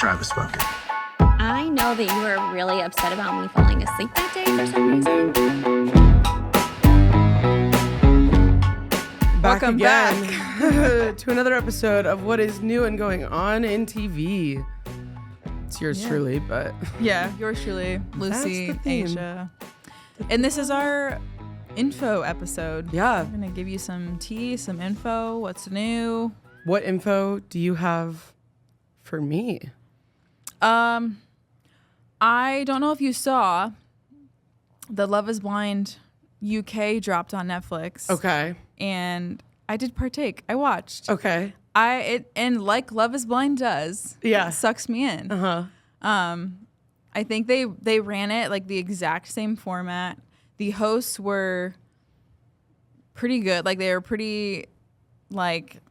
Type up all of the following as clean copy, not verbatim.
tribe has spoken. I know that you were really upset about me falling asleep that day for some reason. Welcome back to another episode of what is new and going on in TV. It's yours truly, but yeah, yours truly, Lucy, That's the theme. Asia. And this is our info episode. Yeah. I'm gonna give you some tea, some info, what's new. What info do you have for me? I don't know if you saw the Love is Blind UK dropped on Netflix. Okay. And I did partake. I watched. Okay. And like Love is Blind does, Yeah. it sucks me in. I think they ran it like the exact same format. The hosts were pretty good. Like they were pretty like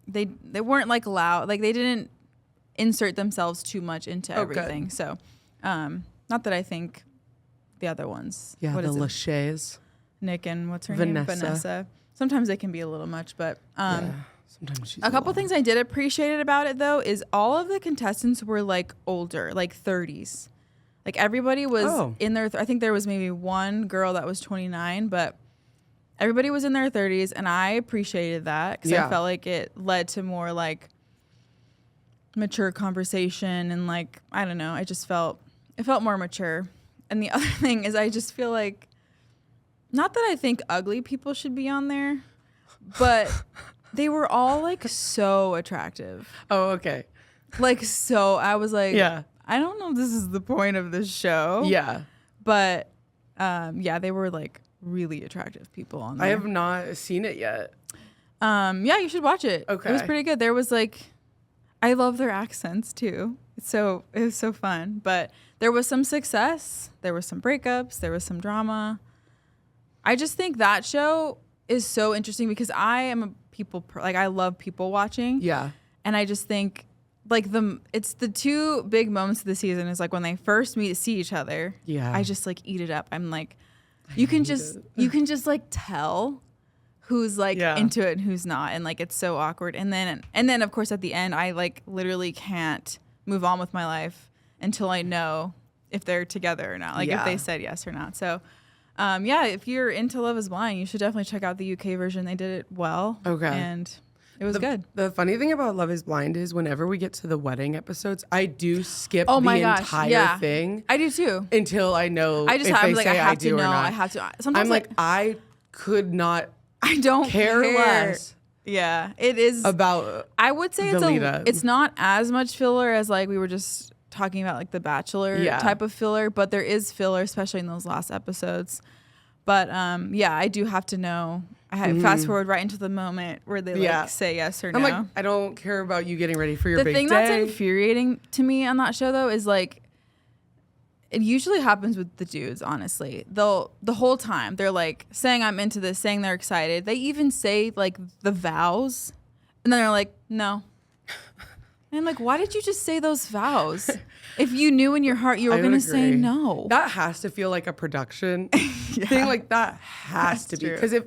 they weren't like loud. Like they didn't insert themselves too much into everything. Good. So not that I think the other ones. Yeah, what the is it? Lachey's. Nick and what's her Vanessa. name? Vanessa. Sometimes they can be a little much, but Sometimes she's a couple things I did appreciate about it though is all of the contestants were like older, like 30s. Like everybody was in their. I think there was maybe one girl that was 29, but everybody was in their 30s, and I appreciated that because I felt like it led to more like mature conversation and like I don't know. It felt more mature. And the other thing is, I just feel like, not that I think ugly people should be on there, but they were all like so attractive. Oh, okay. Like so, I was like, Yeah. I don't know if this is the point of this show. Yeah. But they were like really attractive people on there. I have not seen it yet. Yeah, you should watch it. Okay. It was pretty good. There was like, I love their accents too. It was so fun. But there was some success. There was some breakups. There was some drama. I just think that show is so interesting because I am a I love people watching. Yeah. And I just think like it's the two big moments of the season is like when they first see each other. Yeah. I just like eat it up. I'm like, you can just like tell who's like into it and who's not. And like, it's so awkward. And then of course at the end, I like literally can't move on with my life until I know if they're together or not. Like if they said yes or not. So if you're into Love is Blind, you should definitely check out the UK version. They did it well. Okay. And it was good. The funny thing about Love is Blind is whenever we get to the wedding episodes, I do skip the entire thing. I do too. Until I know I just if have they like say I have do to or know. not. I have to. Sometimes I'm like I could not. I don't care less. Yeah, it is About I would say it's not as much filler as like we were just talking about like the Bachelor type of filler, but there is filler, especially in those last episodes. But I do have to know. I fast forward right into the moment where they like say yes or no. I'm like, I don't care about you getting ready for your big day. The thing that's infuriating to me on that show though is like, it usually happens with the dudes, honestly. The whole time they're like saying I'm into this, saying they're excited. They even say like the vows, and then they're like, no. And I'm like, why did you just say those vows? If you knew in your heart you were going to say no. That has to feel like a production thing. Like that has to be. Because if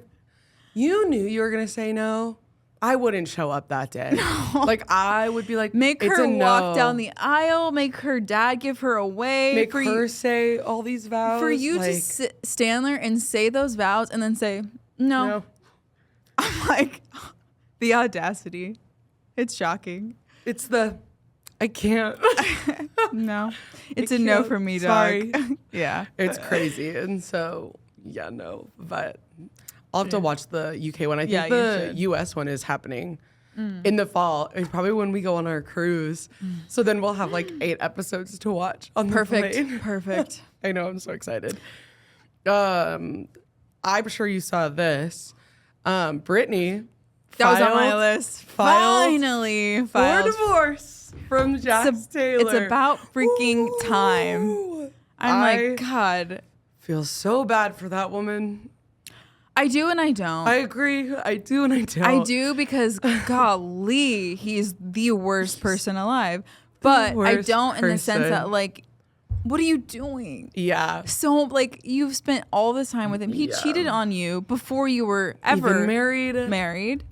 you knew you were going to say no, I wouldn't show up that day. No. Like I would be like, make her walk down the aisle, make her dad give her away. Make her say all these vows. For you to stand there and say those vows and then say, no. I'm like, the audacity. It's shocking. It's I can't. No. It's a no for me, dog. Sorry. Yeah. It's crazy. And so, no. But I'll have to watch the UK one. I think the US one is happening in the fall. It's probably when we go on our cruise. So then we'll have like 8 episodes to watch on the plane. Perfect. I know. I'm so excited. I'm sure you saw this. Britney. That was on my list. Finally filed for divorce from Jack Taylor. It's about freaking time. I'm like, God. Feel so bad for that woman. I do and I don't. I agree. I do and I don't. I do because, golly, he's the worst person alive. But I don't in the sense that, like, what are you doing? Yeah. So, like, you've spent all this time with him. He cheated on you before you were ever even married.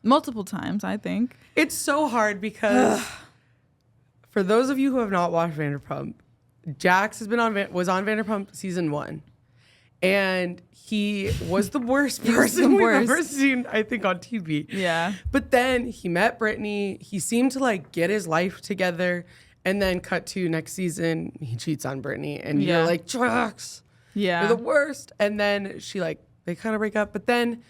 Multiple times, I think. It's so hard because For those of you who have not watched Vanderpump, Jax was on Vanderpump season 1. And he was the worst person we've ever seen, I think, on TV. Yeah. But then he met Britney. He seemed to like get his life together. And then cut to next season, he cheats on Britney. And you're like, Jax, you're the worst. And then they kind of break up. But then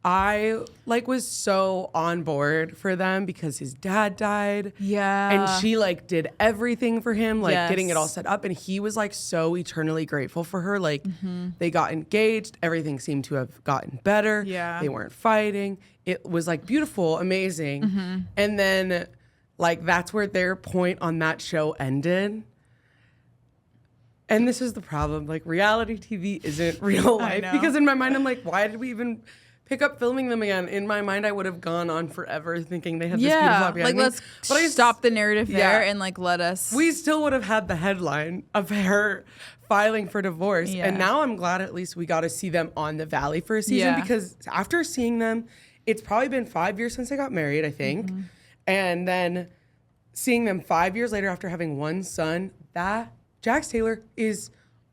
I was so on board for them because his dad died. Yeah. And she did everything for him, getting it all set up. And he was so eternally grateful for her. They got engaged. Everything seemed to have gotten better. Yeah. They weren't fighting. It was beautiful, amazing. And then that's where their point on that show ended. And this is the problem. Reality TV isn't real life. Because in my mind, I'm why did we even pick up filming them again? In my mind, I would have gone on forever thinking they had this beautiful happy ending. Let's stop the narrative there and let us. We still would have had the headline of her filing for divorce. Yeah. And now I'm glad at least we got to see them on the Valley for a season because after seeing them, it's probably been 5 years since they got married, I think. And then seeing them 5 years later after having one son, that Jax Taylor is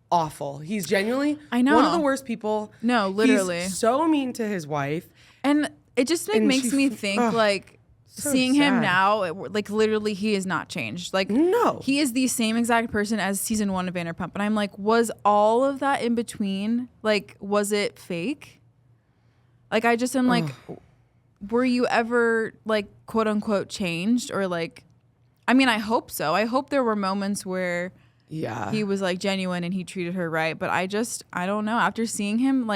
awful. He's genuinely one of the worst people. No, literally. He's so mean to his wife. And it just makes me think so seeing him now, literally he is not changed. No. He is the same exact person as season 1 of Vanderpump. And I'm was all of that in between, was it fake? I just am were you ever quote unquote changed or I mean, I hope so. I hope there were moments where he was genuine and he treated her right. But I don't know. After seeing him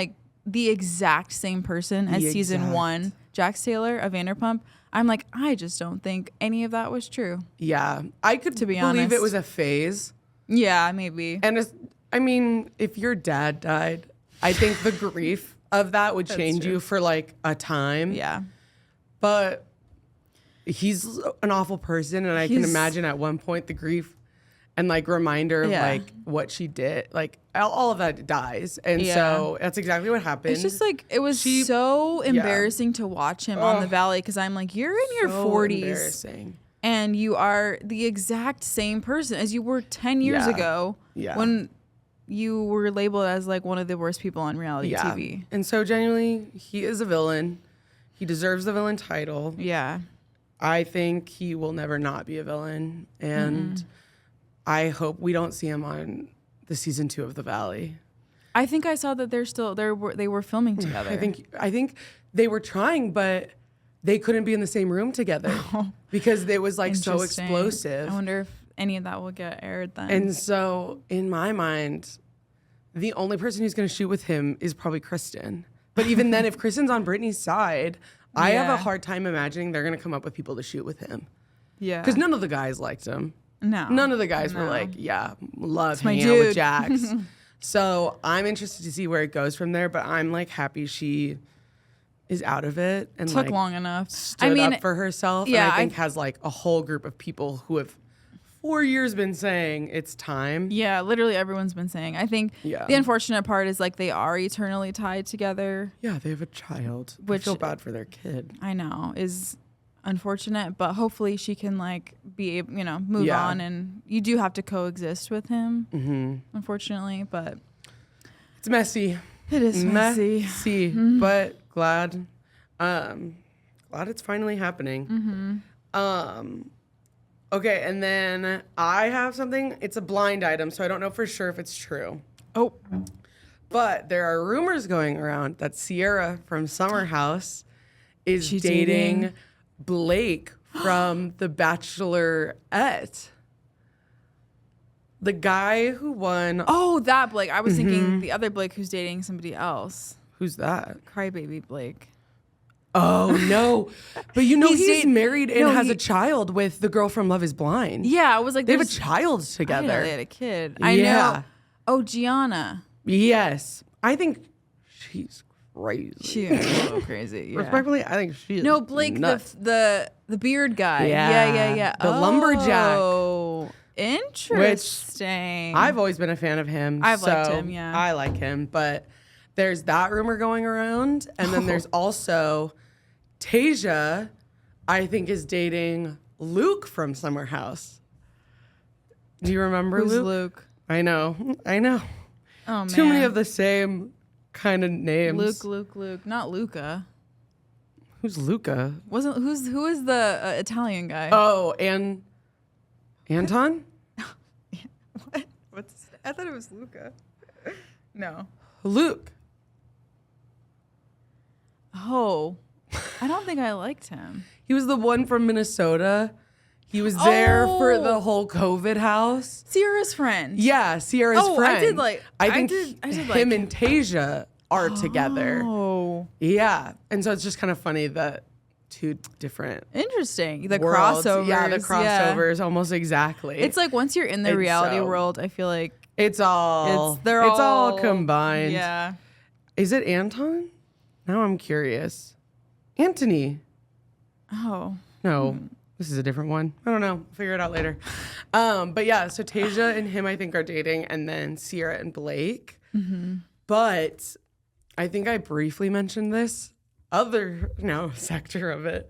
the exact same person as season 1, Jax Taylor of Vanderpump, I'm I just don't think any of that was true. Yeah. I could believe it was a phase. Yeah, maybe. And I mean, if your dad died, I think the grief of that would change you for a time. Yeah. But he's an awful person, and I can imagine at one point the grief and reminder of what she did, all of that dies, and so that's exactly what happened. It's just it was so embarrassing to watch him on the Valley because I'm you're in your 40s, and you are the exact same person as you were 10 years ago when you were labeled as one of the worst people on reality TV. And so genuinely, he is a villain. He deserves the villain title. Yeah. I think he will never not be a villain, and I hope we don't see him on the season 2 of The Valley. I think I saw that they were filming together. I think they were trying, but they couldn't be in the same room together because it was so explosive. I wonder if any of that will get aired then. And so in my mind, the only person who's going to shoot with him is probably Kristen. But even then, if Kristen's on Britney's side, I have a hard time imagining they're going to come up with people to shoot with him. Yeah. Because none of the guys liked him. No. None of the guys were love hanging out with Jax. So I'm interested to see where it goes from there, but I'm happy she is out of it and took long enough. Stood up for herself. Yeah, and I think has a whole group of people who have 4 years been saying it's time. Yeah, literally everyone's been saying. I think the unfortunate part is they are eternally tied together. Yeah, they have a child. Which I feel bad for their kid. I know is unfortunate, but hopefully she can be able, move on, and you do have to coexist with him. Unfortunately, but it's messy. It is messy. But glad it's finally happening. Okay, and then I have something. It's a blind item, so I don't know for sure if it's true. Oh. But there are rumors going around that Sierra from Summer House is dating Blake from The Bachelorette. The guy who won. Oh, that Blake. I was thinking the other Blake who's dating somebody else. Who's that? Crybaby Blake. Oh, no. But he's married and has a child with the girl from Love is Blind. Yeah, I was they have a child together. I know they had a kid. I know. Oh, Gianna. Yes. I think she's crazy. She is a little crazy. Yeah. Respectfully, I think she is Blake, nuts. the beard guy. Yeah. The lumberjack. Oh, interesting. I've always been a fan of him. I've liked him, yeah. I like him, but there's that rumor going around. And then there's also Tasia, I think, is dating Luke from Summer House. Do you remember Who's Luke? Luke? I know. Oh, man. Too many of the same kind of names. Luke. Not Luca. Who's Luca? Who is the Italian guy? Oh, Anton? What? I thought it was Luca. No. Luke. Oh, I don't think I liked him. He was the one from Minnesota. He was there for the whole COVID house. Sierra's friend. Yeah, Sierra's friend. I think him and Tasia are together. Oh. Yeah. And so it's just kind of funny that two different Interesting. The worlds. crossovers. Yeah, the crossovers almost exactly. It's like once you're in the reality world, I feel like it's all combined. Yeah. Is it Anton? Now I'm curious. Anthony. Oh. No. This is a different one. I don't know. I'll figure it out later. But yeah, so Tasia and him, I think, are dating, and then Sierra and Blake. Mm-hmm. But I think I briefly mentioned this other sector of it.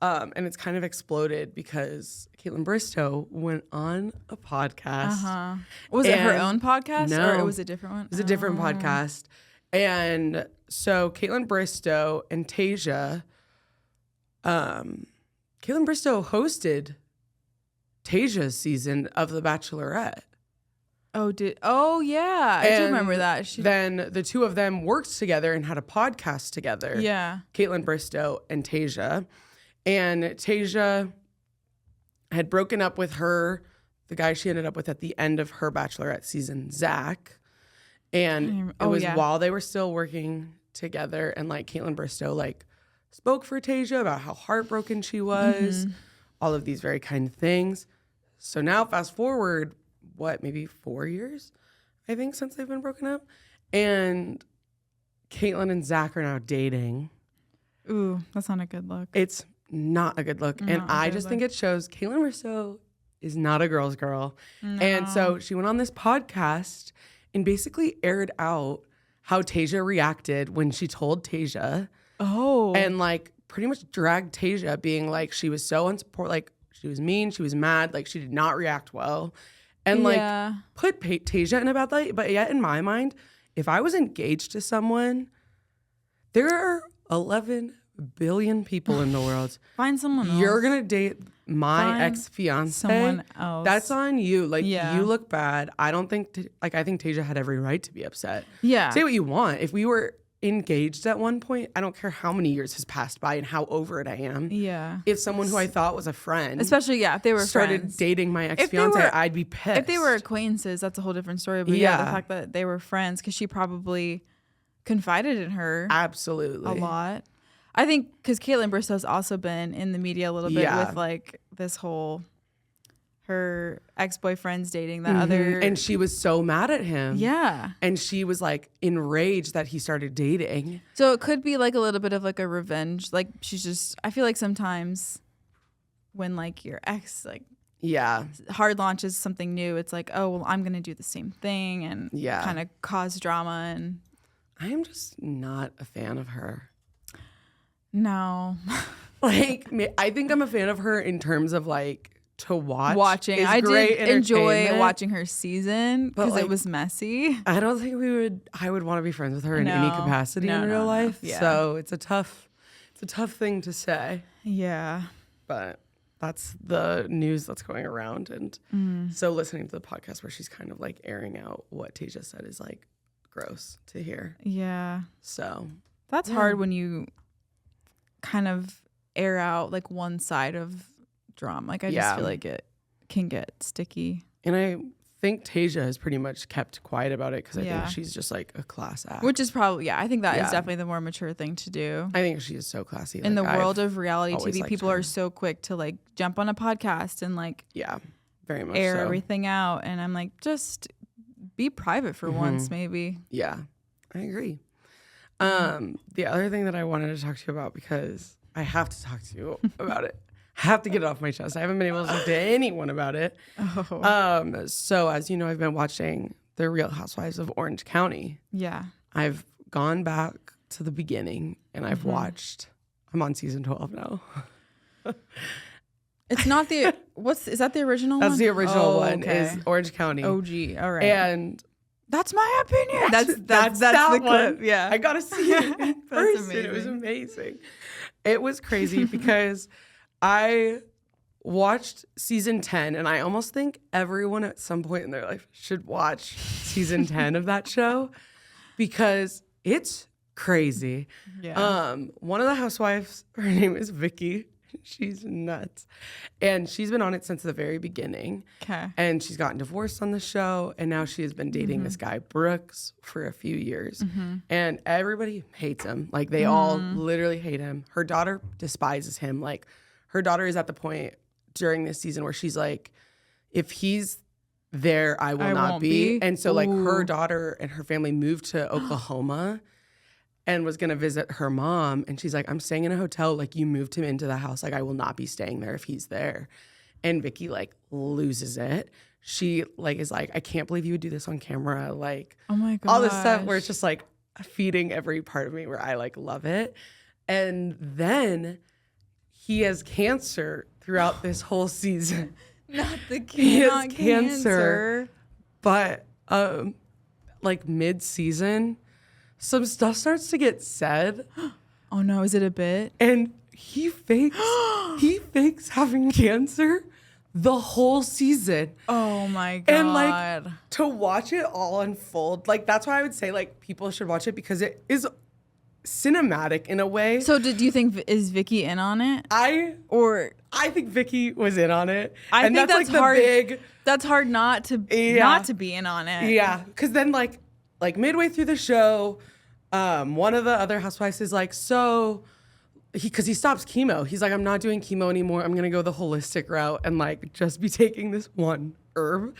And it's kind of exploded because Caitlin Bristow went on a podcast. Uh-huh. Was it her own podcast? No. Or it was a different one? It was a different podcast. And so Caitlin Bristow and Tasia, Caitlin Bristow hosted Tasia's season of The Bachelorette. Oh yeah, I do remember that. Then the two of them worked together and had a podcast together. Yeah, Caitlin Bristow and Tasia, and Tasia had broken up with the guy she ended up with at the end of her Bachelorette season, Zach, and it was while they were still working together, and like Caitlin Bristow spoke for Tasia about how heartbroken she was, all of these very kind things. So now fast forward, maybe 4 years, I think, since they've been broken up. And Caitlin and Zach are now dating. Ooh, that's not a good look. It's not a good look. And I just think it shows Caitlin Bristow is not a girl's girl. No. And so she went on this podcast and basically aired out how Tasia reacted when she told Tasia. Oh. And pretty much dragged Tasia, being she was so unsupportive, she was mean, she was mad, she did not react well. And put Tasia in about that. But yet in my mind, if I was engaged to someone, there are 11 billion people in the world. Find someone else. You're going to date my ex-fiance. Someone else. That's on you. You look bad. I don't think, I think Tasia had every right to be upset. Yeah. Say what you want. If we were engaged at one point, I don't care how many years has passed by and how over it I am. Yeah. If someone who I thought was a friend, especially if they were started friends. dating my ex-fiance, I'd be pissed. If they were acquaintances, that's a whole different story. But the fact that they were friends, because she probably confided in her absolutely a lot. I think because Caitlin Bristow's also been in the media a little bit with this whole her ex-boyfriend's dating that other, and she was so mad at him. Yeah, and she was enraged that he started dating. So it could be a little bit of a revenge. She's just. I feel like sometimes when your ex hard launches something new, it's oh well, I'm gonna do the same thing and kind of cause drama. And I am just not a fan of her. No, I think I'm a fan of her in terms of to watching. I did enjoy watching her season because it was messy. I don't think I would want to be friends with her in any capacity in real life. Yeah. So it's a tough thing to say. Yeah. But that's the news that's going around. And so listening to the podcast where she's kind of airing out what Tasia said is gross to hear. Yeah. So that's hard when you kind of air out one side of drama. I just feel it can get sticky. And I think Tasia has pretty much kept quiet about it because I think she's just a class act. Which is probably, I think that is definitely the more mature thing to do. I think she is so classy. In the world of reality TV, people are so quick to jump on a podcast and very much air so. everything out. And I'm just be private for once, maybe. Yeah, I agree. The other thing that I wanted to talk to you about, because I have to talk to you about it. I have to get it off my chest. I haven't been able to talk to anyone about it. Oh. So as you know, I've been watching The Real Housewives of Orange County. Yeah. I've gone back to the beginning and I've watched, I'm on season 12 now. It's not the is that the original one? That's the original one. Okay. Is Orange County. OG. All right. And that's my opinion. That's that the one. clip. Yeah. I gotta see it in person. amazing. It was amazing. It was crazy because I watched season 10 and I almost think everyone at some point in their life should watch season 10 of that show because it's crazy. Yeah. One of the housewives, her name is Vicky. She's nuts. And she's been on it since the very beginning. Okay. And she's gotten divorced on the show. And now she has been dating this guy, Brooks, for a few years. And everybody hates him. Like, they all literally hate him. Her daughter despises him. Like, her daughter is at the point during this season where she's like, if he's there, I will not won't be. be. And so, like, her Ooh. daughter and her family moved to Oklahoma and was going to visit her mom. And she's like, I'm staying in a hotel. Like, you moved him into the house. Like, I will not be staying there if he's there. And Vicky, like, loses it. She, like, is like, I can't believe you would do this on camera. Like, Oh my god. all this stuff where it's just, like, feeding every part of me where I, like, love it. And then he has cancer throughout this whole season. Not the He has not cancer. But, like, mid-season, some stuff starts to get said, Oh no, is it a bit? and he fakes having cancer the whole season. Oh my god. And like to watch it all unfold, like that's why I would say like people should watch it because it is cinematic in a way. So do you think is Vicky in on it? I think Vicky was in on it. I and think that's like hard. the big That's hard not to be in on it. yeah, because then like midway through the show, one of the other housewives is like, so because he stops chemo. He's like, I'm not doing chemo anymore. I'm gonna go the holistic route and like just be taking this one herb.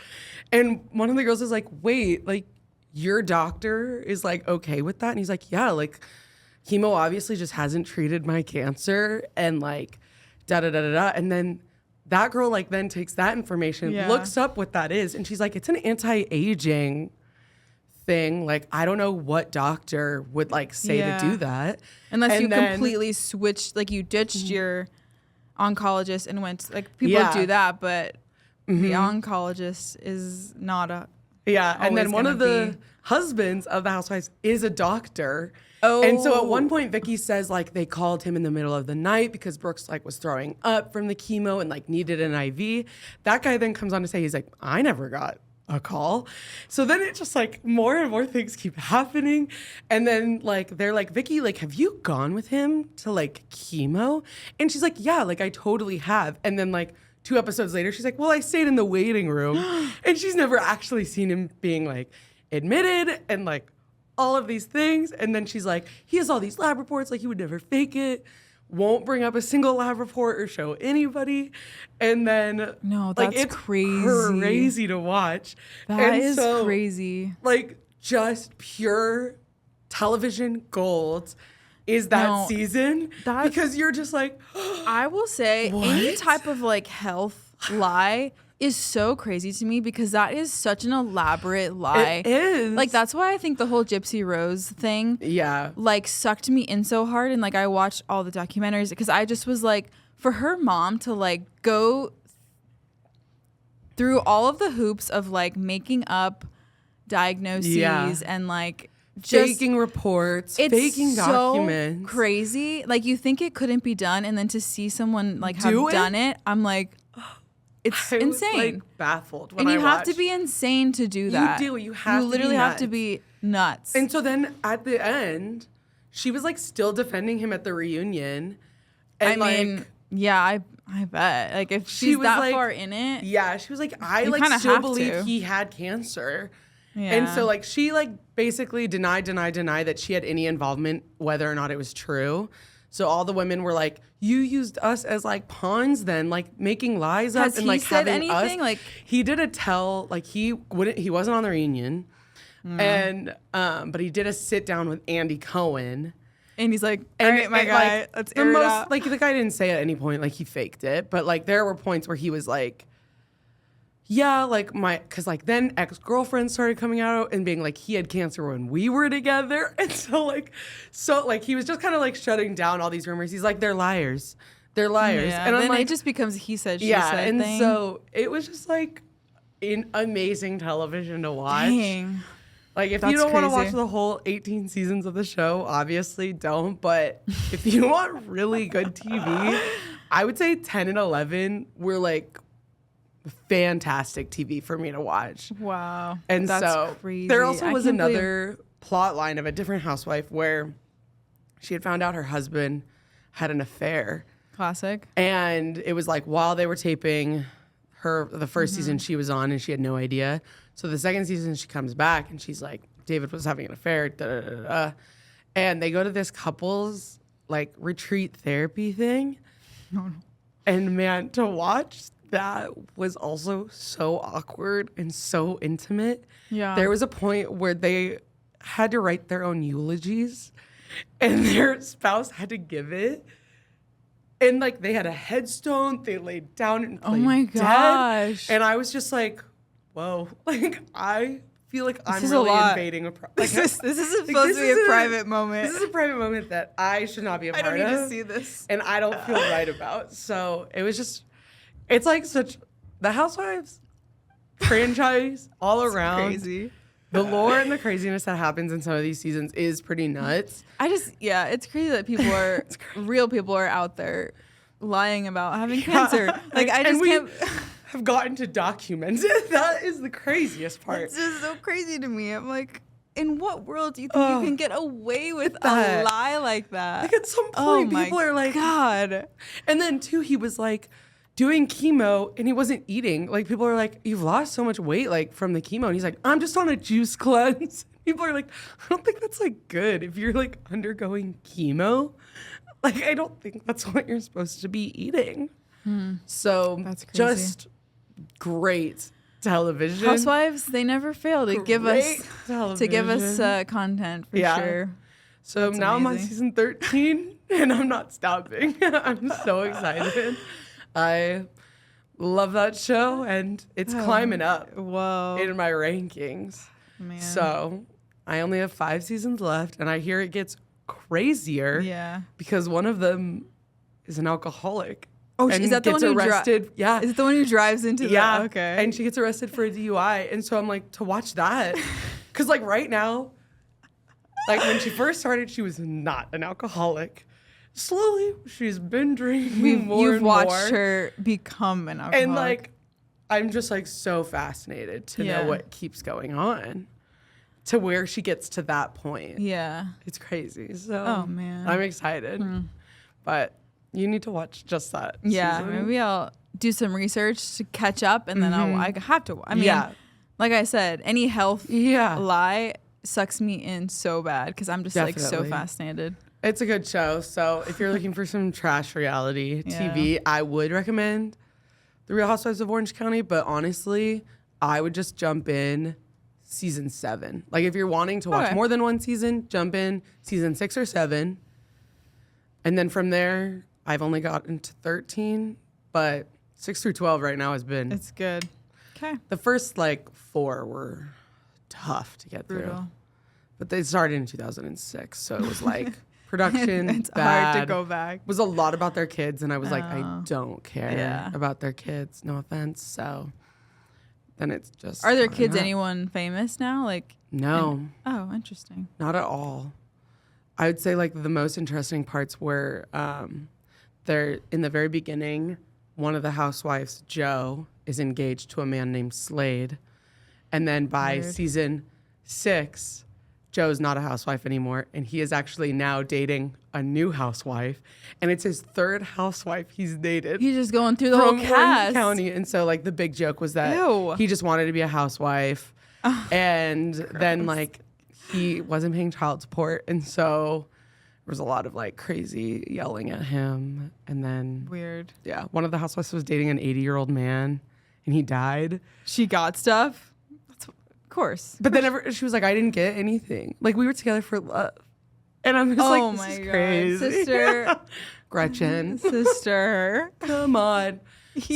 And one of the girls is like, wait, like your doctor is like okay with that? And he's like, yeah, like chemo obviously just hasn't treated my cancer and like da da da da da. And then that girl like then takes that information, looks up what that is, and she's like, it's an anti-aging thing. Like, I don't know what doctor would like say to do that. Unless you completely switched, like you ditched your oncologist and went, like people do that, but the oncologist is not a. Yeah. And then always one of gonna the husbands of the housewives is a doctor. Oh. And so at one point, Vicky says like they called him in the middle of the night because Brooks like was throwing up from the chemo and like needed an IV. That guy then comes on to say, he's like, I never got a call. So then it just like more and more things keep happening. And then like, they're like, Vicky, like, have you gone with him to like chemo? And she's like, yeah, like I totally have. And then like 2 episodes later, she's like, well, I stayed in the waiting room. And she's never actually seen him being like admitted and like all of these things. And then she's like, he has all these lab reports, like he would never fake it. Won't bring up a single lab report or show anybody. And then No, like, that's it's crazy. crazy to watch. That And is so, crazy. like just pure television gold is that No, season because you're just like I will say any What? type of like health lie is so crazy to me because that is such an elaborate lie. it is Like that's why I think the whole Gypsy Rose thing yeah like sucked me in so hard, and like I watched all the documentaries because I just was like, for her mom to like go through all of the hoops of like making up diagnoses and like just faking reports, it's faking so documents. crazy. Like you think it couldn't be done, and then to see someone like have Do it? done it, I'm like, it's I was, insane. like, baffled when And you I have to watched. be insane to do that. do. You have to be literally have to nuts. be nuts. And so then at the end, she was like still defending him at the reunion. And I mean, yeah, I bet. Like if She she's was that like- far in it, yeah, she was like, I You like kinda still have believe to. he had cancer. yeah. And so like she like basically denied that she had any involvement, whether or not it was true. So all the women were like, you used us as like pawns then, like making lies up Has and he like said having anything? us. Like- he did a tell, like he wasn't on the reunion. And but he did a sit down with Andy Cohen. and he's like, all And right, my it, guy, like, let's the air it most out. like the guy didn't say at any point like he faked it, but like there were points where he was like, yeah, like because like then ex-girlfriend started coming out and being like he had cancer when we were together, and so he was just kind of like shutting down all these rumors. He's like, they're liars, They're liars. Yeah, and then I'm like, it just becomes he said, she yeah, said and thing. so it was just like amazing television to watch. Dang. Like, if That's you don't want to crazy. watch the whole 18 seasons of the show, obviously don't. But if you want really good TV, I would say 10 and 11 were like fantastic TV for me to watch. Wow. And That's so crazy. there also I was can't believe- another plot line of a different housewife where she had found out her husband had an affair. Classic. And it was like while they were taping the first season she was on, and she had no idea. So the second season she comes back and she's like, David was having an affair. Da, da, da, da. And they go to this couple's like retreat therapy thing. And man, to watch that was also so awkward and so intimate. Yeah. There was a point where they had to write their own eulogies and their spouse had to give it. And like they had a headstone, they laid down and played Oh my dead. gosh. And I was just like, whoa. Like I feel like I'm is a really lot. invading a This isn't supposed to be a private moment. This is a private moment that I should not be a I part don't of. need to see this. And I don't feel right about. So it was just, it's like such, the Housewives franchise all around. Crazy. The lore and the craziness that happens in some of these seasons is pretty nuts. It's crazy that people are, real people are out there lying about having cancer. Like, I just can't. Have gotten to document it. That is the craziest part. It's just so crazy to me. I'm like, in what world do you think you can get away with a that. lie like that? Like at some point, people are like, God. And then too, he was like doing chemo and he wasn't eating. Like people are like, you've lost so much weight like from the chemo. And he's like, I'm just on a juice cleanse. People are like, I don't think that's like good if you're like undergoing chemo. Like I don't think that's what you're supposed to be eating. So That's crazy. just great television. Housewives, they never fail to give us television. content for Yeah. sure. So That's now I'm on amazing. season 13 and I'm not stopping. I'm so excited. I love that show and it's climbing up Whoa. in my rankings. Man. So I only have 5 seasons left and I hear it gets crazier Yeah. because one of them is an alcoholic. Oh, and is that the gets one who arrested? Yeah. Is it the one who drives into Yeah. the okay. And she gets arrested for a DUI. And so I'm like, to watch that. Because like right now, like when she first started, she was not an alcoholic. Slowly, she's been drinking more You've and watched more. her become an alcoholic. And like, I'm just like so fascinated to Yeah. know what keeps going on to where she gets to that point. yeah. It's crazy. So Oh, man. I'm excited. But you need to watch just that. Yeah, season. maybe I'll do some research to catch up, and then I have to. I mean, Yeah. like I said, any health Yeah. lie sucks me in so bad because I'm just like so Definitely. fascinated. It's a good show. So if you're looking for some trash reality TV, I would recommend The Real Housewives of Orange County. But honestly, I would just jump in season 7. Like if you're wanting to watch more than one season, jump in season 6 or 7. And then from there, I've only gotten to 13, but 6 through 12 right now has been. It's good. Okay. The first like 4 were tough to get through. Brutal. But they started in 2006, so it was like production It's bad. hard to go back. It was a lot about their kids, and I was like, I don't care Yeah. about their kids. No offense. So then it's just. Are their not kids enough. anyone famous now? Like, No, oh, interesting. not at all. I would say like the most interesting parts were they're in the very beginning. One of the housewives, Jo, is engaged to a man named Slade, and then by season 6. Joe's not a housewife anymore, and he is actually now dating a new housewife, and it's his 3rd housewife he's dated He's just going through the from whole Orange cast. County. And so, like, the big joke was that Ew. he just wanted to be a housewife, and then like he wasn't paying child support, and so there was a lot of like crazy yelling at him, and then Weird. yeah, one of the housewives was dating an 80-year-old man, and he died. She got stuff. Of course. But then she was like, I didn't get anything. Like, we were together for love. And I'm just Oh like, my this is God, crazy. sister. Gretchen, Sister. come on.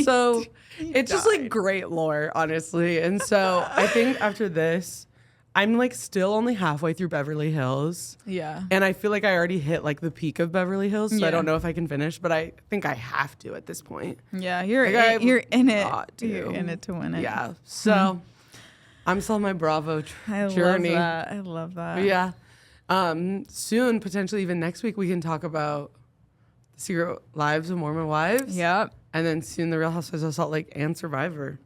So it's just like great lore, honestly. And so I think after this, I'm like still only halfway through Beverly Hills. Yeah. And I feel like I already hit like the peak of Beverly Hills, so I don't know if I can finish, but I think I have to at this point. Yeah, you're in it. You're in it to win it. Yeah. So I'm still on my Bravo journey. I love that. Yeah. Soon, potentially even next week, we can talk about the Secret Lives of Mormon Wives. Yep. And then soon the Real Housewives of Salt Lake and Survivor.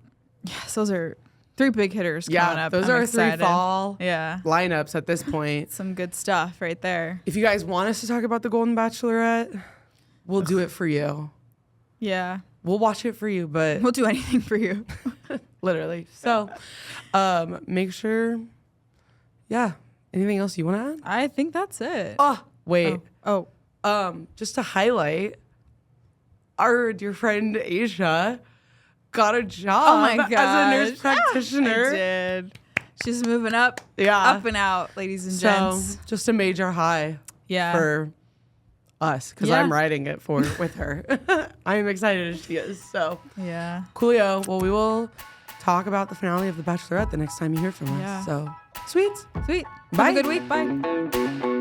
Yes, those are 3 big hitters coming up. Those are 3 fall lineups at this point. Some good stuff right there. If you guys want us to talk about the Golden Bachelorette, we'll do it for you. Yeah. We'll watch it for you, but we'll do anything for you. Literally. So make sure, anything else you want to add? I think that's it. Oh, wait. Oh. Just to highlight, our dear friend Asia got a job as a nurse practitioner. I did. She's moving up, up and out, ladies and gents. Just a major high for us, because I'm writing it with her. I am excited as she is. So coolio. Well, we will talk about the finale of The Bachelorette the next time you hear from us. So sweet. Sweet. Bye. Have a good week. Bye.